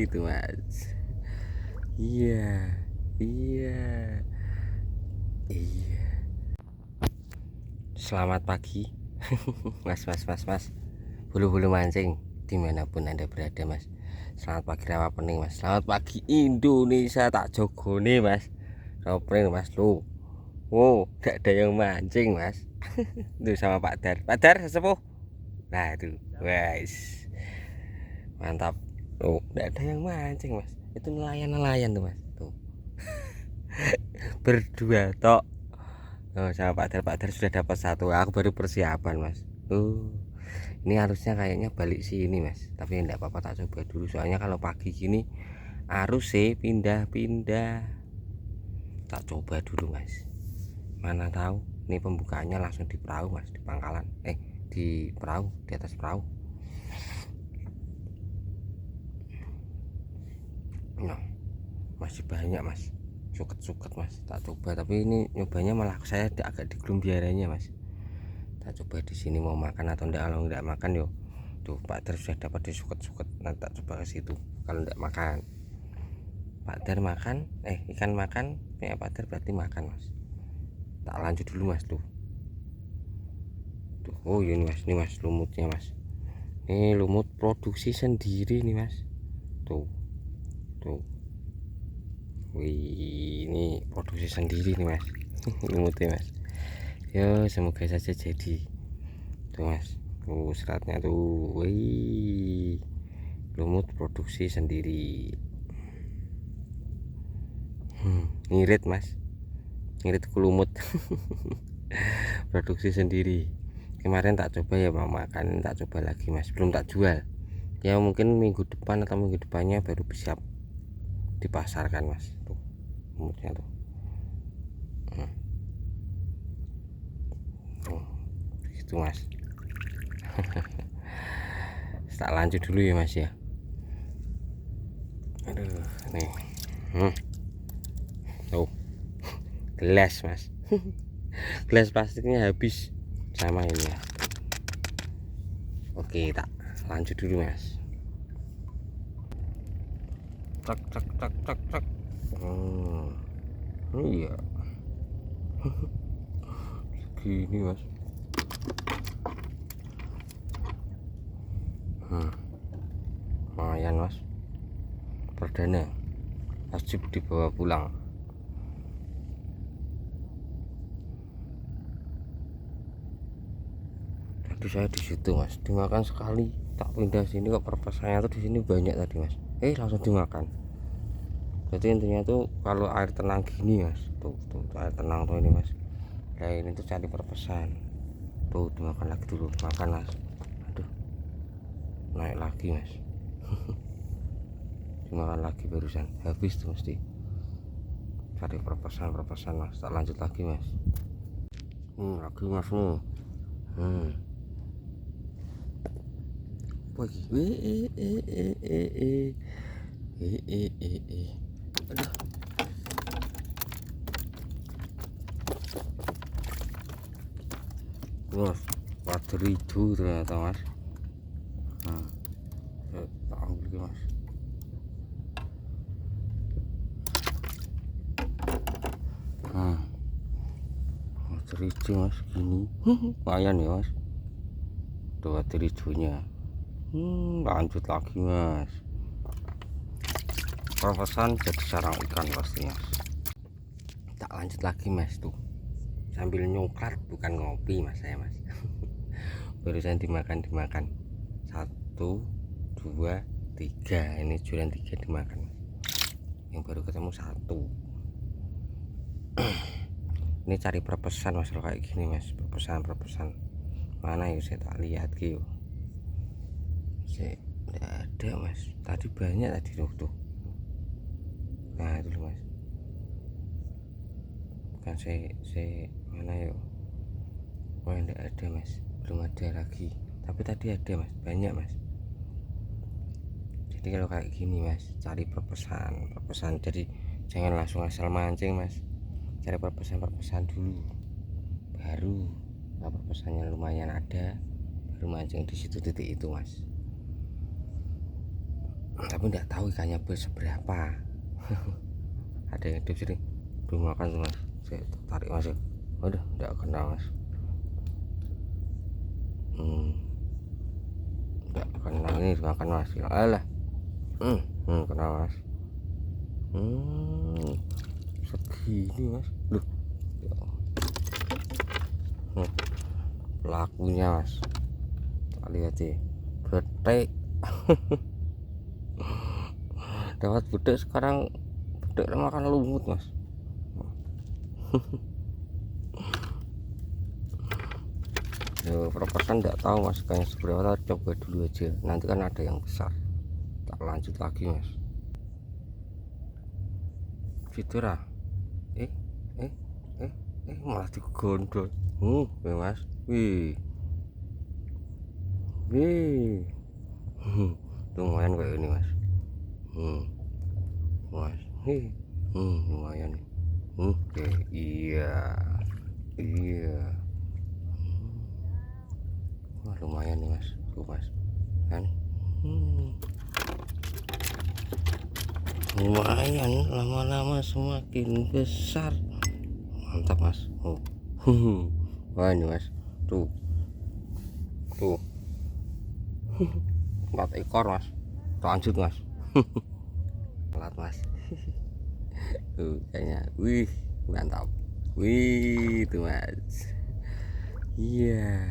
Itu mas. Iya, iya, iya. Selamat pagi. Mas. Bulu-bulu mancing dimanapun anda berada mas. Selamat pagi rawa pening mas. Selamat pagi Indonesia tak jogo nih mas. Rawa pening mas lu. Wow, gak ada yang mancing mas. Tuh sama Pak Dar sesepuh. Nah itu, guys, mantap. Oh, gak ada yang mancing mas. Itu nelayan tuh mas. Tuh berdua tok. Oh, sama Pak Dar sudah dapat satu. Aku baru persiapan mas. Ini harusnya kayaknya balik sini mas. Tapi enggak apa-apa, tak coba dulu. Soalnya kalau pagi gini arus sih pindah-pindah. Tak coba dulu mas. Mana tahu ini pembukaannya langsung di perahu mas, di pangkalan. Di perahu, di atas perahu. Nah, masih banyak mas. Suket mas. Tak coba, tapi ini nyobanya malah saya agak di gelum biaranya mas. Tak coba di sini mau makan atau enggak. Kalau enggak makan yo tuh Pak Dar sudah dapat di suket nanti tak coba ke situ. Kalau enggak makan Pak Dar makan ikan makan ya Pak Dar berarti makan mas. Tak lanjut dulu mas. Tuh oh ini mas lumutnya mas. Ini lumut produksi sendiri nih mas. Tuh wih, ini produksi sendiri nih mas. Lumutnya mas. Ya semoga saja jadi. Tuh mas, seratnya tuh, wih, lumut produksi sendiri. Ngirit mas, ngirit kulumut. Produksi sendiri. Kemarin tak coba ya mau makan, tak coba lagi mas, belum tak jual. Ya mungkin minggu depan atau minggu depannya baru bisa dipasarkan mas. Tuh lumutnya tuh. Gitu mas. Tak lanjut dulu ya mas ya. Aduh nih. Tuh gelas mas. Gelas plastiknya habis sama ini ya. Oke, tak lanjut dulu mas. Cek. Iya. Segini mas. Lumayan mas. Perdana wajib dibawa pulang. Tadi saya di situ mas, dimakan sekali. Tak pindah sini kok perpesannya tuh di sini banyak tadi mas. Langsung dimakan. Jadi intinya tuh kalau air tenang gini mas, tuh air tenang tuh ini mas. Nah ini tuh cari perpesan. Tuh dimakan lagi dulu, makan mas. Aduh, naik lagi mas. Dimakan lagi barusan, habis tuh mesti. Cari perpesan mas, tak lanjut lagi mas. Lagi mas nih. Apa lagi? Aduh. Mas, wader hijau ternyata mas. Tak ambil lagi mas. Wader hijau mas, gini. Lumayan ya mas. Tuh wader hijaunya. Lanjut lagi mas. Perpesan jadi sarang ikan pasti mas. Tak lanjut lagi mas tuh. Sambil nyoklat, bukan ngopi mas saya mas. Barusan dimakan 1, 2, 3. Ini jualan 3 dimakan mas. Yang baru ketemu 1. Ini cari perpesan mas kalau kayak gini mas. Perpesan mana ya, saya tak lihat gitu. Saya tidak ada mas. Tadi banyak tadi tuh. Nah itu loh mas. Bukan saya mana ya. Oh tidak ada mas, belum ada lagi. Tapi tadi ada mas, banyak mas. Jadi kalau kayak gini mas, cari perpesan. Jadi jangan langsung asal mancing mas. Cari perpesan dulu, baru kalau perpesannya lumayan ada, baru mancing di situ titik itu mas. tapi nggak tahu ikannya seberapa. Ada yang hidup sini belum makan tuh mas, saya tarik masuk. Waduh, nggak kena mas. Nggak kena, ini makan mas ya. Alah, kena mas. Segini mas, loh. Pelakunya mas, tak lihat sih, betek. Dapat betek, sekarang betek makan lumut mas. Perasaan nggak tahu mas kayaknya seberapa, coba dulu aja, nanti kan ada yang besar tak lanjut lagi mas. Fitur malah digondol. Ya mas, wih lumayan kayak ini mas. Mas, lumayan nih. Iya wah lumayan nih mas, tuh mas kan. Lumayan, lama-lama semakin besar, mantap mas. Wah ini mas, tuh 4 ekor mas, lanjut mas. Pelat mas. Tuh kayaknya, wih mantap, wih tuh mas. Iya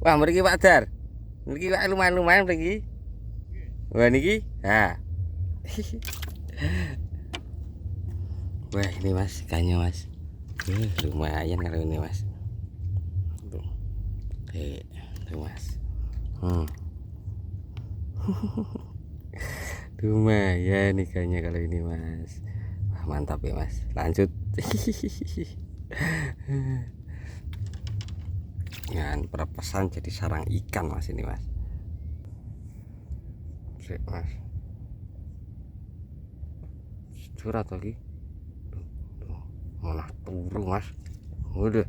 wah mriki Pak Dar, mriki Pak lumayan mriki. Wah niki wah ini mas ikannya mas. Lumayan kalau ini mas. Tuh mas. Lumayan ikannya kalau ini mas. Wah mantap ya mas, lanjut. Dengan perpesan jadi sarang ikan mas ini mas. Sik mas, curhat lagi. Malah turu mas. Udah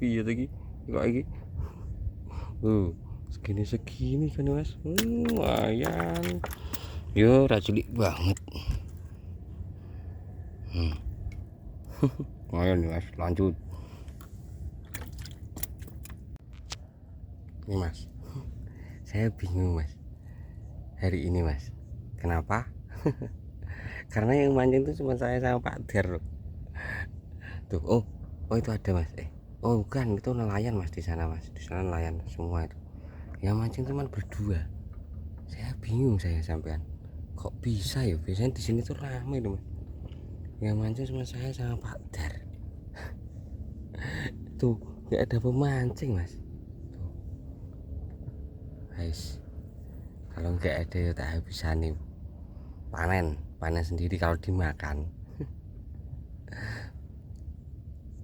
iya lagi kok lagi. Segini kan mas. Lumayan. Yo raculik banget. Lumayan nih mas, lanjut. Ini mas, saya bingung mas hari ini mas. Kenapa? Karena yang mancing itu cuma saya sama Pak Der loh. Tuh, oh itu ada mas. Oh bukan, itu nelayan mas di sana mas. Di sana nelayan semua itu. Yang mancing cuma berdua. Saya bingung saya sampean. Kok bisa ya? Biasanya di sini tuh ramai tuh mas. Yang mancing cuma saya sama Pak Dar. Tuh, nggak ada pemancing mas. Tuh, guys, kalau nggak ada ya tak habisan nih. Panen sendiri kalau dimakan.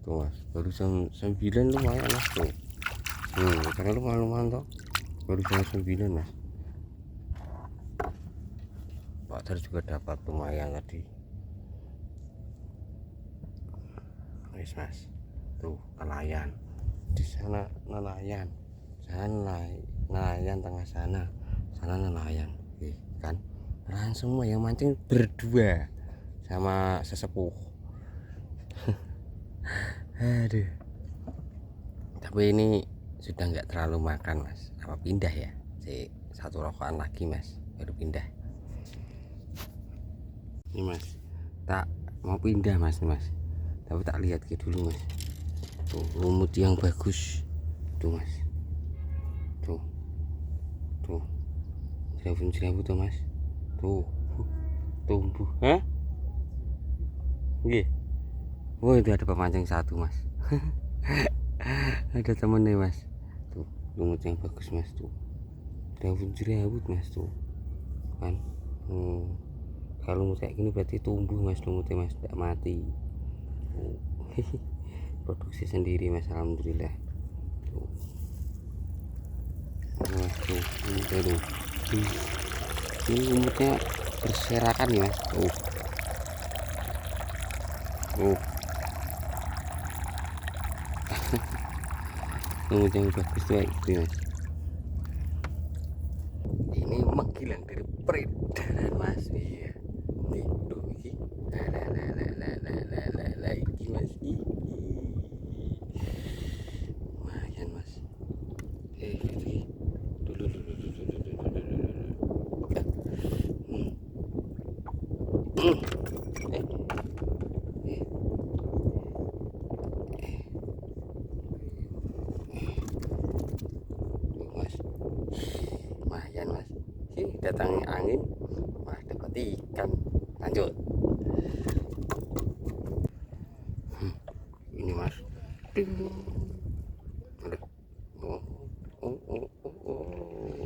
Tuh mas, baru jam 9 lumayan mas tuh. Karena lumayan toh. Baru jam 9 mas. Pak Dar juga dapat lumayan tadi. Mas, tuh nelayan di sana, nelayan sana, nelayan tengah sana nelayan. Kan nelayan semua, yang mancing berdua sama sesepuh. Aduh, tapi ini sudah nggak terlalu makan mas. Apa pindah ya? Satu rokokan lagi mas, baru pindah. Ini mas, tak mau pindah mas tapi tak lihat ke dulu mas. Tuh lumut yang bagus tuh mas. Tuh jerawat tuh mas. Tuh tumbuh nggih. Oh itu ada pemancing satu mas. Ada temen nih mas. Tuh lumut yang bagus mas. Tuh jerawat mas tuh kan. Kalau lumut kayak gini berarti tumbuh mas lumutnya mas, tidak mati. Produksi sendiri mas, alhamdulillah. Tuh. Ini lumutnya berserakan ya mas. yang bagus tuh kayak gitu mas. Ini menghilang dari peredaran mas. Iya nih tuh iki iki mas lumayan mas. Gitu dulu mas, lumayan mas. Datangi angin malah dapat ikan. Lanjut. Ini mas. Aduh.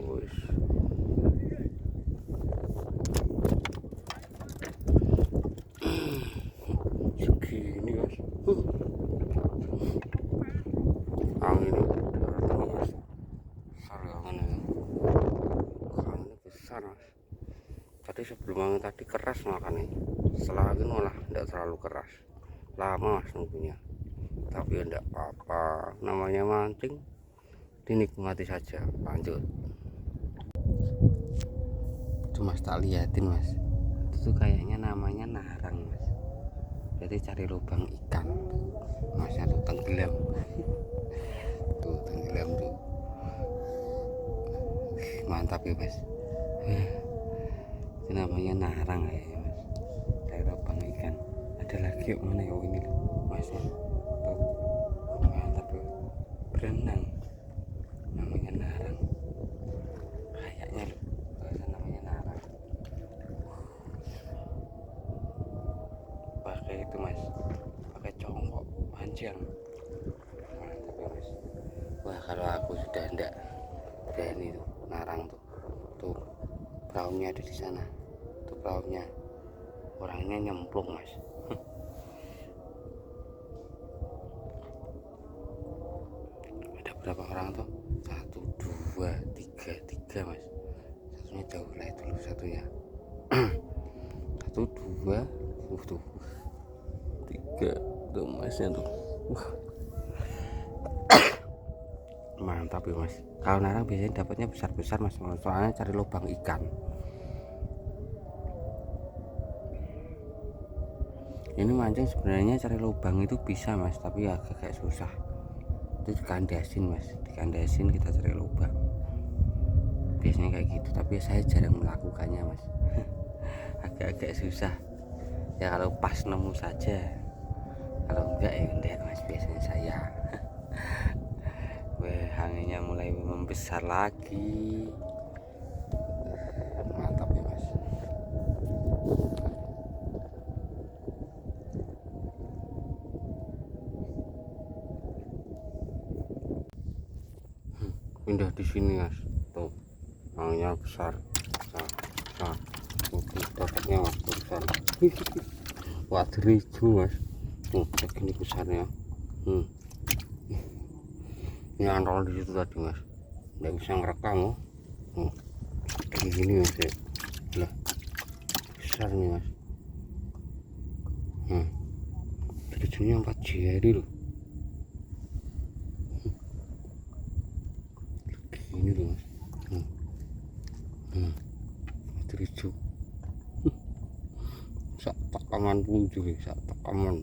Wis. Segini mas. Angin ini datang mas. Besar angin ini. Anginnya besar mas. Tadi sebelum angin tadi keras makannya. Setelah angin malah tidak terlalu keras. Lama mas nunggunya. Tapi enggak apa-apa, namanya mancing dinikmati saja. Lanjut. Itu mas tak liatin mas, itu kayaknya namanya narang mas. Jadi cari lubang ikan. Masnya tuh tenggelam. Tuh tenggelam tuh. Mantap ya mas. Itu namanya narang kayaknya mas, cari lubang ikan. Ada lagi yuk mana ya, ini loh masnya. Mantap ya, berenang, namanya narang kayaknya loh, namanya narang. Pakai itu mas, pakai congkok panjang. Mantap ya mas. Wah kalau aku sudah enggak berani tuh narang tuh perahunya ada di sana tuh, perahunya orangnya nyemplung mas. Berapa orang tuh? 1, 2, 3 mas. Satunya jauh lah itu loh satunya. 1, 2 tuh 3 tuh masnya tuh. Mantap ya mas. Kalau narang biasanya dapatnya besar-besar mas, soalnya cari lubang ikan. Ini mancing sebenarnya cari lubang itu bisa mas, tapi agak kayak susah. Itu dikandasin mas, dikandasin kita cari lubang biasanya kayak gitu, tapi saya jarang melakukannya mas. Agak-agak susah ya, kalau pas nemu saja, kalau enggak ya enggak mas biasanya saya. Weh, anginnya mulai membesar lagi. Mantap ya mas. Pindah di sini mas, tuh anginnya besar. Dapatnya mas tuh besar. Wader hijau mas, segini besarnya. Ini antol di situ tadi mas, nggak bisa ngerekam loh. Gini mas ya, lah besar nih mas. Hijaunya 4 jari loh. Ini loh mas. Wader hijau. Sak tekaman punju, sak tekaman.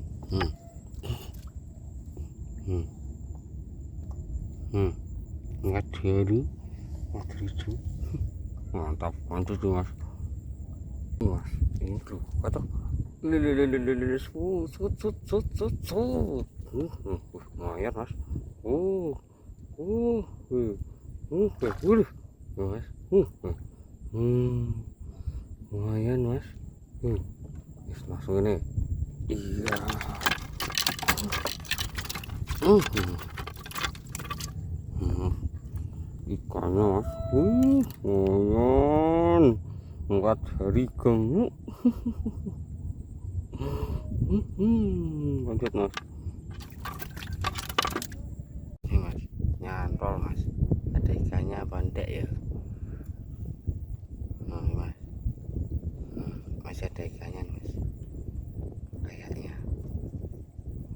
Nggak jari wader hijau. Mantap, mantap tuh mas. Mas ini tuh kata lumayan mas. Mas, lumayan mas. Langsung ini, iya. Ikannya mas, lumayan. 4 hari gemuk. Lanjut mas. Ini mas, nyantol mas. Ada ikannya apa enggak ya? Mas, masih ada ikannya mas. Kayaknya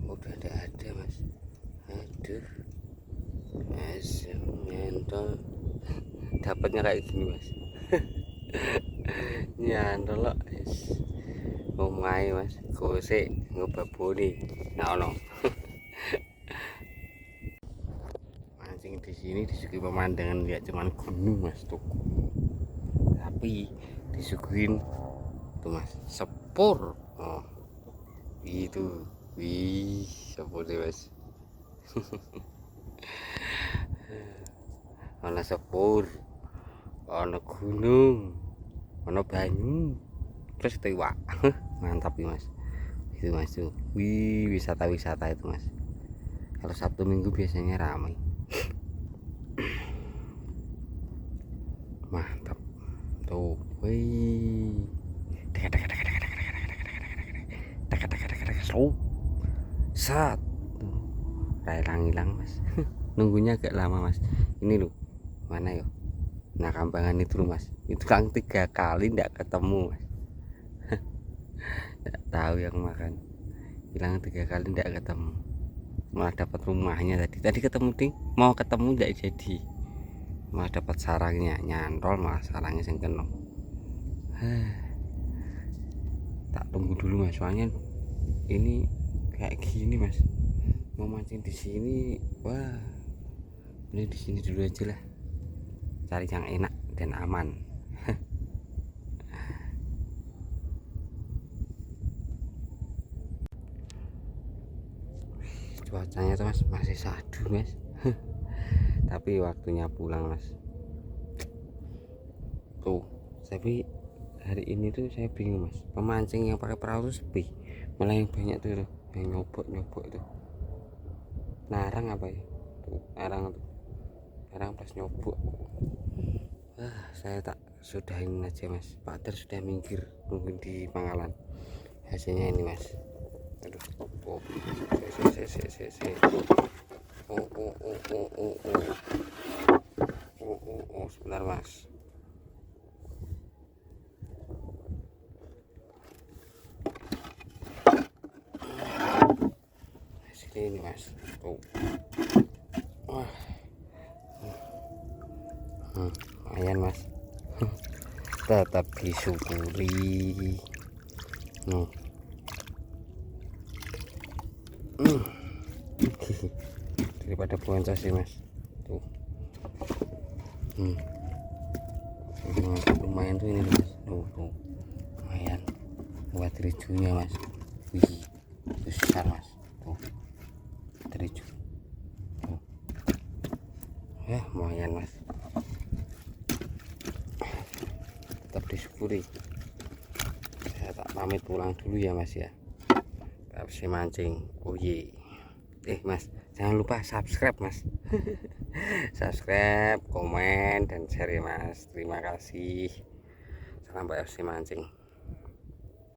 udah ada mas. Aduh. dapatnya kayak gini mas. Nyantol lo omahe mas gosek ngebaboni nah ono. Mancing di sini disuguhi pemandangan lihat cuman gunung mas tuh, tapi disuguhin tuh mas sepur. Oh itu wih sepur deh mas. Ono sepur, ono gunung, ono banyu, terus iwak. Mantap ya mas. Itu mas tuh, wih wisata-wisata itu mas. Kalau Sabtu Minggu biasanya ramai. Mantap tuh, wih. Sat, hilang mas. Nunggunya agak lama mas. Ini loh, mana ya? Nah kambangan itu loh mas, itu kan 3 kali ndak ketemu mas. Nggak tahu yang makan, hilang 3 kali ndak ketemu, malah dapat rumahnya tadi ketemu ding, mau ketemu ndak jadi, malah dapat sarangnya nyantol, malah sarangnya yang kena. Tak tunggu dulu mas, soalnya ini kayak gini mas, mau mancing di sini. Wah ini di sini dulu aja lah, cari yang enak dan aman. Cuacanya tuh mas masih sadu mas. Tapi waktunya pulang mas tuh. Tapi hari ini tuh saya bingung mas, pemancing yang pakai perahu tuh sepi, malah yang banyak tuh yang nyobok itu narang apa ya tuh, narang pas nyobok. Saya tak sudahin aja mas, Pak Ter sudah minggir mungkin di Pangalan. Hasilnya ini mas, aduh oh sebentar mas. Hasilnya ini mas tuh. Wah lumayan mas. Tetap disyukuri daripada boncos sih mas tuh. Lumayan tuh ini mas tuh, lumayan buat rijunya mas. Wih besar mas tuh, riju tuh. Ya lumayan mas, tetap disyukuri. Saya tak pamit pulang dulu ya mas ya, habis mancing. Oh ye mas jangan lupa subscribe mas. Subscribe, komen dan share ya mas. Terima kasih. Salam FC mancing.